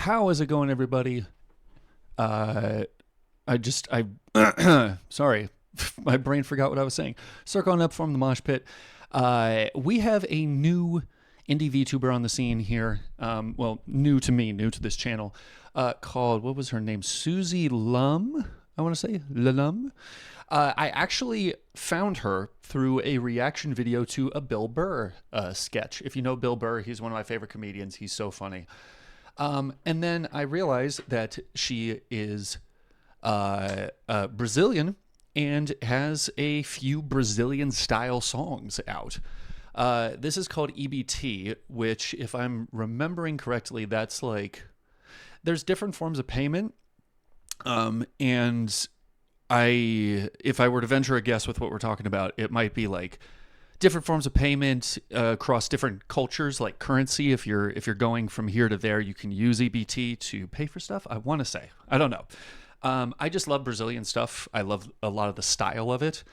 How is it going, everybody? I sorry, my brain forgot what I was saying. Circling up from the mosh pit. We have a new indie VTuber on the scene here. Well, new to me, new to this channel. Called, what was her name? SUSIE LLUM, I want to say. LLUM. I actually found her through a reaction video to a Bill Burr sketch. If you know Bill Burr, he's one of my favorite comedians. He's so funny. And then I realized that she is Brazilian and has a few Brazilian style songs out. This is called EBT, which, if I'm remembering correctly, that's like, there's different forms of payment. And if I were to venture a guess with what we're talking about, it might be like different forms of payment across different cultures, like currency. If you're going from here to there, you can use EBT to pay for stuff. I want to say, I don't know. I just love Brazilian stuff. I love a lot of the style of it.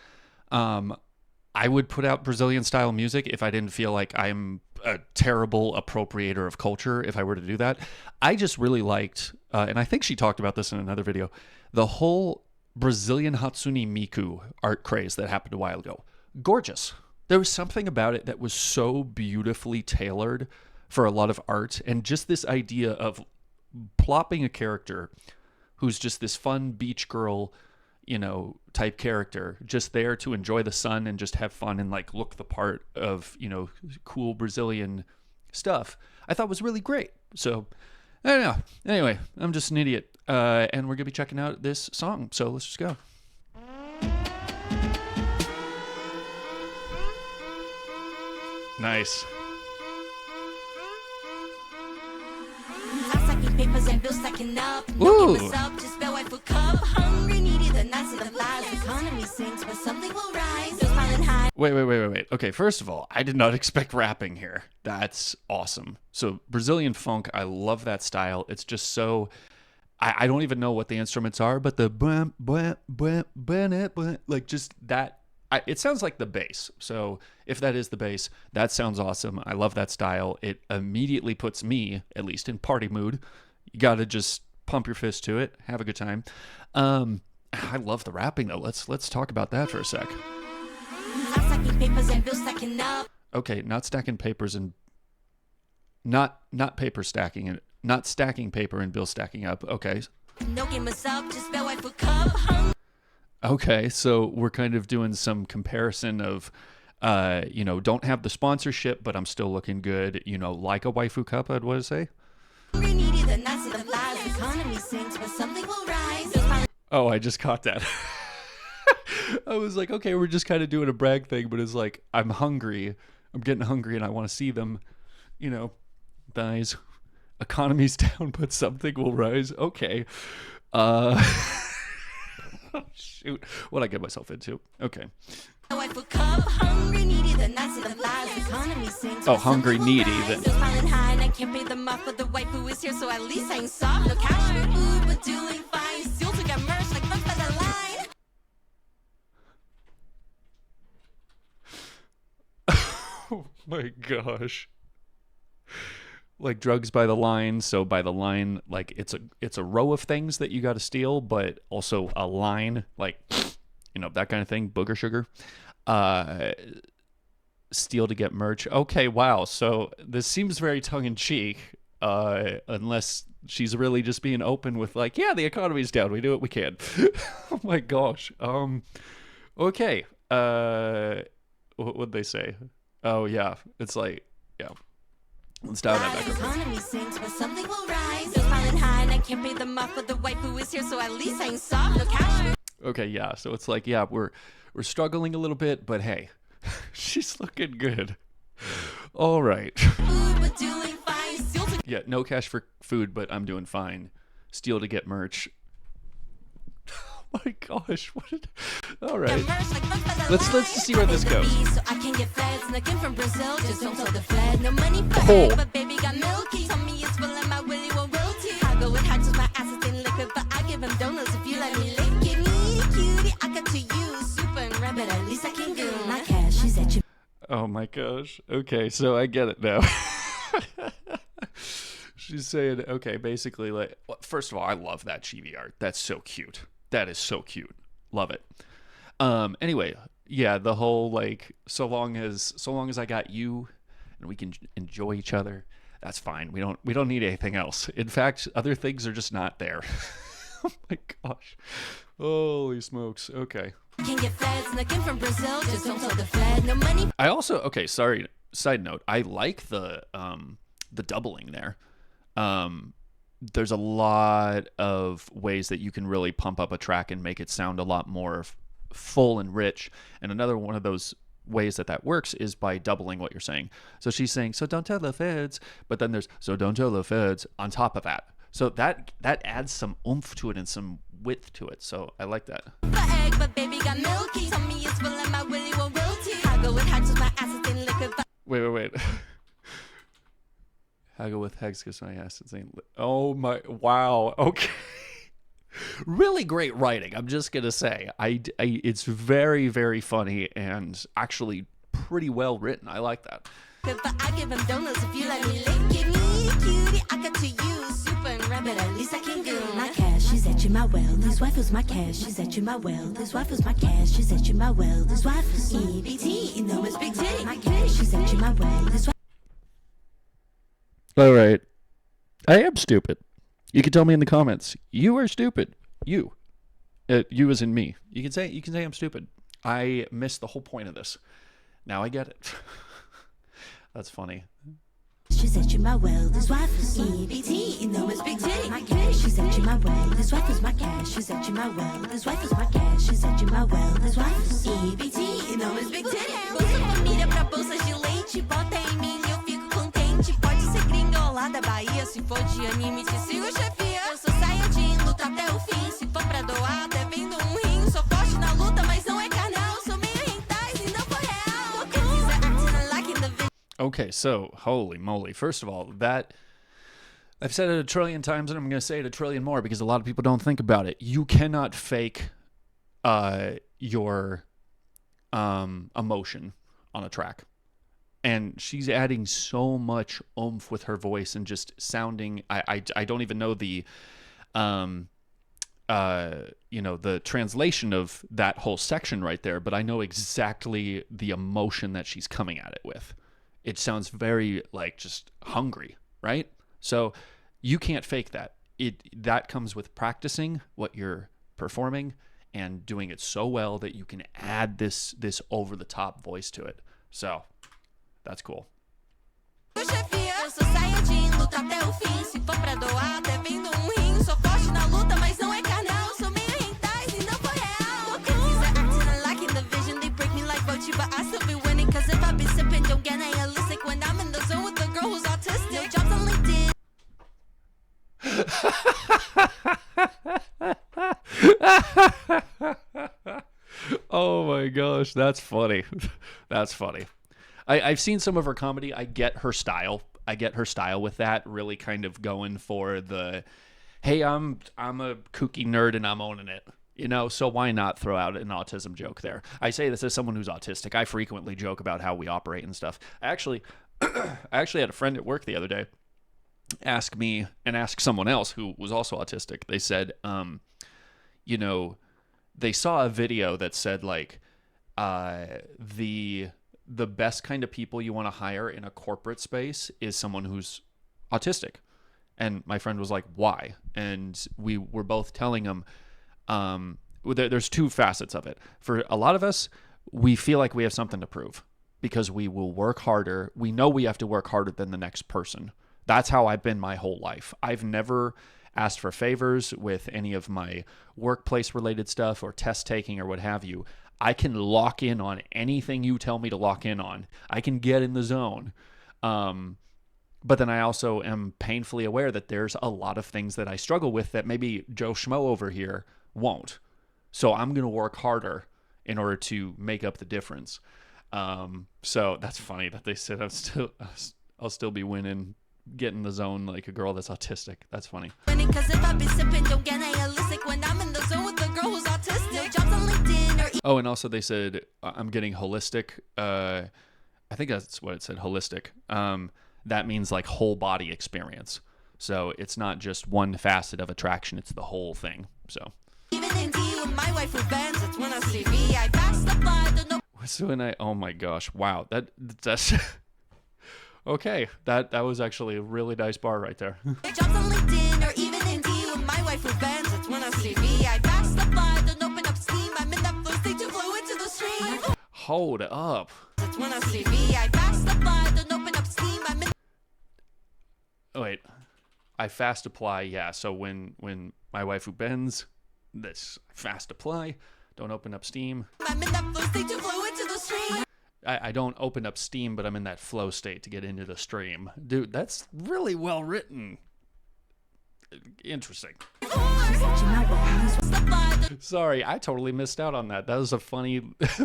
I would put out Brazilian style music if I didn't feel like I'm a terrible appropriator of culture if I were to do that. I just really liked, and I think she talked about this in another video, the whole Brazilian Hatsune Miku art craze that happened a while ago. Gorgeous. There was something about it that was so beautifully tailored for a lot of art, and just this idea of plopping a character who's just this fun beach girl, type character, just there to enjoy the sun and just have fun and like look the part of, cool Brazilian stuff, I thought was really great. So I don't know. Anyway, I'm just an idiot. And we're going to be checking out this song. So let's just go. Nice. Ooh. Wait. Okay, first of all, I did not expect rapping here. That's awesome. So Brazilian funk, I love that style. It's just so, I don't even know what the instruments are, but the like just that, it sounds like the bass. So if that is the bass, that sounds awesome. I love that style. It immediately puts me, at least, in party mood. You got to just pump your fist to it, have a good time. I love the rapping though. Let's talk about that for a sec. Okay, not stacking papers and not paper stacking and not stacking paper and bill stacking up. Okay. Okay, so we're kind of doing some comparison of, don't have the sponsorship, but I'm still looking good. Like a waifu cup, I'd want to say. Oh, I just caught that. I was like, okay, we're just kind of doing a brag thing, but it's like, I'm hungry. I'm getting hungry and I want to see them, guys. Economy's down, but something will rise. Okay. Oh, shoot. What'd I get myself into? Okay. Oh, hungry, needy. Then. Oh my gosh. Like drugs by the line. So by the line, like it's a row of things that you got to steal, but also a line, like, that kind of thing. Booger sugar. Steal to get merch. Okay, wow. So this seems very tongue-in-cheek, unless she's really just being open with like, yeah, the economy's down. We do what we can. Oh my gosh. Okay. What would they say? Oh yeah. It's like, yeah. Let's dial that back. Economy sinks, but something will rise. Smiling high and I can't pay them off, but the waifu is here, so at least I ain't soft. No cash. Okay, yeah. So it's like, yeah, we're struggling a little bit, but hey, she's looking good. All right. Yeah, no cash for food, but I'm doing fine. Steal to get merch. Oh my gosh, all right. Let's see where this goes. Oh my gosh. Okay, so I get it now. She's saying, okay, basically, like, first of all, I love that chibi art. That's so cute. That is so cute. Love it. Anyway, yeah, the whole like, so long as I got you and we can enjoy each other, that's fine. We don't need anything else. In fact, other things are just not there. Oh my gosh. Holy smokes. Okay. Can get feds looking from Brazil, just don't tell the Fed no money. I also, okay, sorry, side note, I like the doubling there. There's a lot of ways that you can really pump up a track and make it sound a lot more full and rich. And another one of those ways that works is by doubling what you're saying. So she's saying, so don't tell the feds, but then there's, so don't tell the feds on top of that. So that adds some oomph to it and some width to it. So I like that. Wait. Haggle with Hex because my ass is ain't. Oh my! Wow. Okay. Really great writing. I'm just gonna say, it's very, very funny and actually pretty well written. I like that. I give him donuts if you let me lick. Give me a cutie, I got to you, super and rabbit. At least I can do my cash. She's at you, my well. This wife is my cash. She's at you, my well. This wife is my cash. She's at you, my well. This wife is EBT. You know it's big titty. My cash. She's at you, my well. This wife. All right, I am stupid. You can tell me in the comments. You are stupid. You as in me. You can say I'm stupid. I missed the whole point of this. Now I get it. That's funny. She's at you, my well. This wife is EBT. You know it's big titty. My cash. She's at you, my well. This wife is my cash. She's at you, my well. This wife is my cash. She's at you, my well. This wife is EBT. You know it's big titty. Bolsa família pra bolsa de leite. Bota em mim e eu fico contente. Pode ser gringa lá da Bahia. Se for de anime, te sigo, chefia. Eu sou saiyajin, luta até o fim. Se for pra doar, até vendo rim. Sou forte na luta, mas não é carnal. Sou meio hentais e não for real. Okay, so, holy moly. First of all, that, I've said it a trillion times and I'm going to say it a trillion more because a lot of people don't think about it. You cannot fake your emotion on a track. And she's adding so much oomph with her voice and just sounding, I don't even know the translation of that whole section right there, but I know exactly the emotion that she's coming at it with. It sounds very like just hungry, right? So you can't fake that. That comes with practicing what you're performing and doing it so well that you can add this over the top voice to it. So that's cool. Oh my gosh, that's funny. That's funny. I've seen some of her comedy. I get her style. With that, really kind of going for the, hey, I'm a kooky nerd and I'm owning it. You know, so why not throw out an autism joke there? I say this as someone who's autistic. I frequently joke about how we operate and stuff. I actually had a friend at work the other day ask me and ask someone else who was also autistic. They said, they saw a video that said like, the best kind of people you want to hire in a corporate space is someone who's autistic. And my friend was like, why? And we were both telling him, there's two facets of it. For a lot of us, we feel like we have something to prove because we will work harder. We know we have to work harder than the next person. That's how I've been my whole life. I've never asked for favors with any of my workplace related stuff or test taking or what have you. I can lock in on anything you tell me to lock in on. I can get in the zone. But then I also am painfully aware that there's a lot of things that I struggle with that maybe Joe Schmo over here won't. So I'm going to work harder in order to make up the difference. So that's funny that they said I'll still be winning, get in the zone like a girl that's autistic. That's funny. Oh, and also they said I'm getting holistic. I think that's what it said, holistic. That means like whole body experience. So it's not just one facet of attraction, it's the whole thing. So Even in D with my wife who bends, it's when I see V, I pass the by, the no. so when oh my gosh, wow, that's okay. That was actually a really nice bar right there. Jobs on LinkedIn or even in D with my wife who bends, it's when I see V, I pass the by, don't open up Steam, I'm in that flow state to flow into the stream. Hold up. It's when I see V, I pass the by, don't open up Steam, I'm in. Oh, wait, I fast apply. Yeah, so when my wife who bends, this fast apply. Don't open up Steam. I'm in that flow state to flow into the stream. I don't open up Steam, but I'm in that flow state to get into the stream. Dude, that's really well written. Interesting. Sorry, I totally missed out on that. That was a funny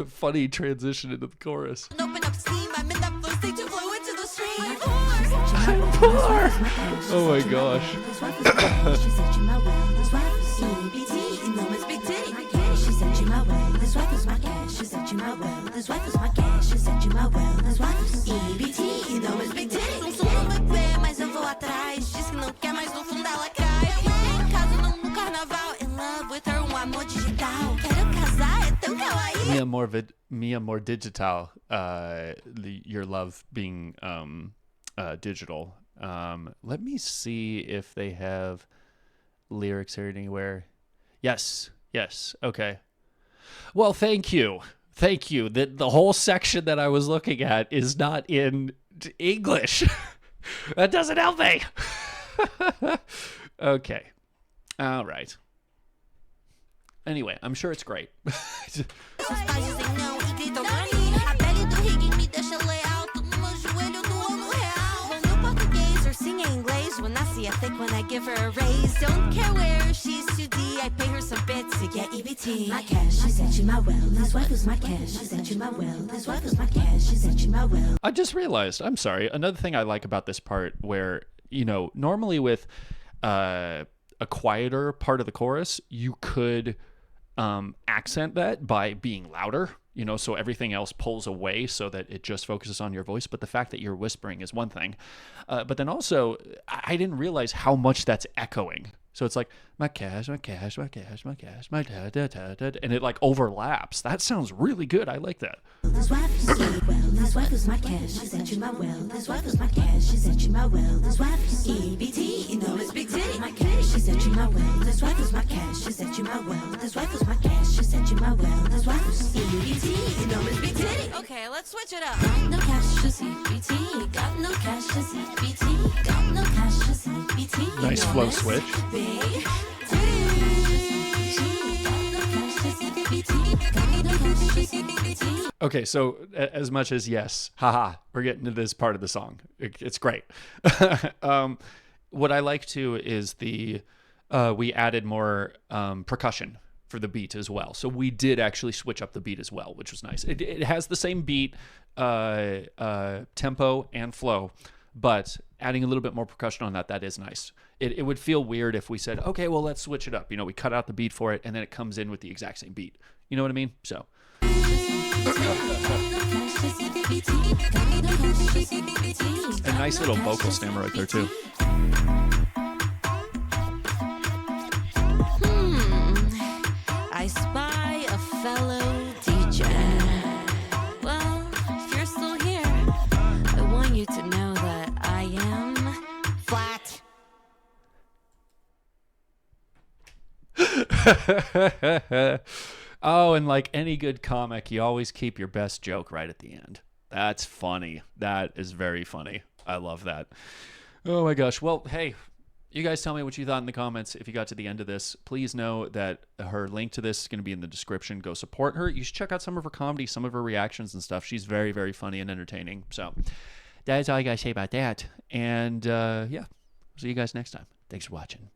funny transition into the chorus. Open up Steam, I'm in that flow state to flow into the stream. Oh my gosh. EBT, you know it's big titty. She sent you my way. This wife is my cash. She sent you my way. This wife is my cash. She sent you my way. This wife is EBT, you know it's big titty. Não sou uma bebê, mas eu vou atrás. Diz que não quer, mas no fundo ela cai. Em casa no carnaval, in love with her, amor digital. Quero casar, é tão kawaii. Me amor digital. Your love being digital. Let me see if they have lyrics here anywhere. Yes. Okay. Well, thank you. The whole section that I was looking at is not in English. That doesn't help me. Okay. All right. Anyway, I'm sure it's great. Seus pais dizem não e gritam Nani. A pele do Higgins me deixa leal. Tô no meu joelho no ano real. Bom, meu português or sing em inglês. When I see a thick when I give her a raise. Don't care where she's 2D. I pay her some bits to get EBT. My cash, she sent you my well. This wife is my cash. She sent you my well. This wife is my cash. She sent you my well. I just realized, I'm sorry, another thing I like about this part where, normally with a quieter part of the chorus, you could accent that by being louder, so everything else pulls away so that it just focuses on your voice. But the fact that you're whispering is one thing. But then also, I didn't realize how much that's echoing. So it's like, my cash, my cash, my cash, my cash, my da-da-da-da, and it like overlaps. That sounds really good. I like that. This wife is well. This wife is my cash. She sent you my well. This wife is my cash. She sent you my well. This wife is EBT. You know it's big titty. My cash. She sent you my well. This wife is my cash. She sent you my well. This wife is my cash. She sent you my well. This wife is EBT. You know it's big titty. Okay, let's switch it up. Got no cash, just EBT. Got no cash, just EBT. Got no cash, just EBT. Nice flow switch. Big Okay, so as much as yes, haha, we're getting to this part of the song. It's great. What I like too is we added more percussion for the beat as well. So we did actually switch up the beat as well, which was nice. It has the same beat, tempo and flow, but adding a little bit more percussion on that is nice. It would feel weird if we said, okay, well, let's switch it up. We cut out the beat for it, and then it comes in with the exact same beat. You know what I mean? So. A nice little vocal stammer right there, too. I spy a fellow DJ. Well, if you're still here, I want you to know that I am flat. Oh, and like any good comic, you always keep your best joke right at the end. That's funny. That is very funny. I love that. Oh my gosh. Well, hey, you guys tell me what you thought in the comments. If you got to the end of this, please know that her link to this is going to be in the description. Go support her. You should check out some of her comedy, some of her reactions and stuff. She's very, very funny and entertaining. So that is all I got to say about that. And yeah, see you guys next time. Thanks for watching.